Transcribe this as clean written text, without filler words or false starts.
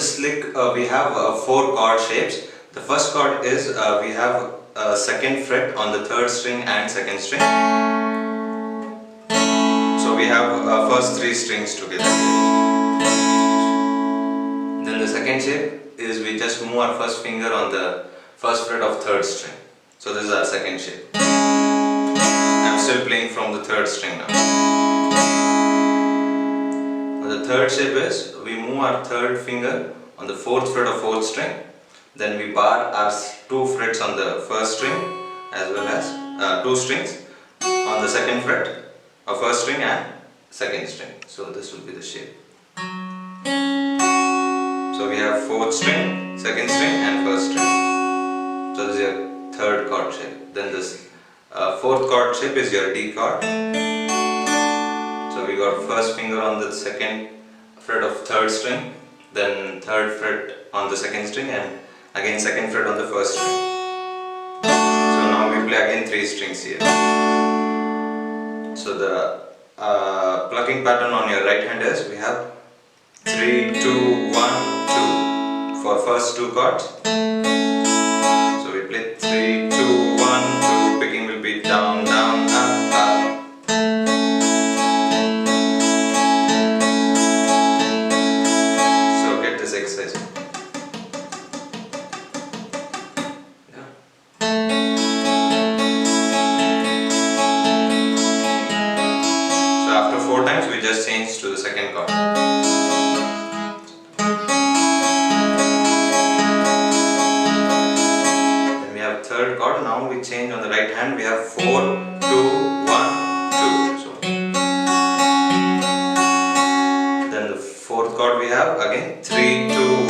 this lick we have 4 chord shapes. The first chord is we have a second fret on the third string and second string. So we have first 3 strings together. Then the second shape is we just move our first finger on the first fret of third string. So this is our second shape. I'm still playing from the third string now. The third shape is we move our third finger on the fourth fret of fourth string. Then we bar our 2 frets on the first string as well as 2 strings on the second fret of first string and second string. So this will be the shape. So we have fourth string, second string and first string. So this is your third chord shape. Then this fourth chord shape is your D chord. So we got first finger on the second fret of third string, then third fret on the second string and again second fret on the first string. So now we play again 3 strings here. So the plucking pattern on your right hand is we have 3, 2, 1, 2 for first 2 chords. So we play 3, 2, 1, 2. Picking will be down, down, up, up. So get this exercise. So after 4 times we just change to the second chord. Then we have third chord. Now we change on the right hand. We have 4, 2, 1, 2. So then the fourth chord we have again 3, 2,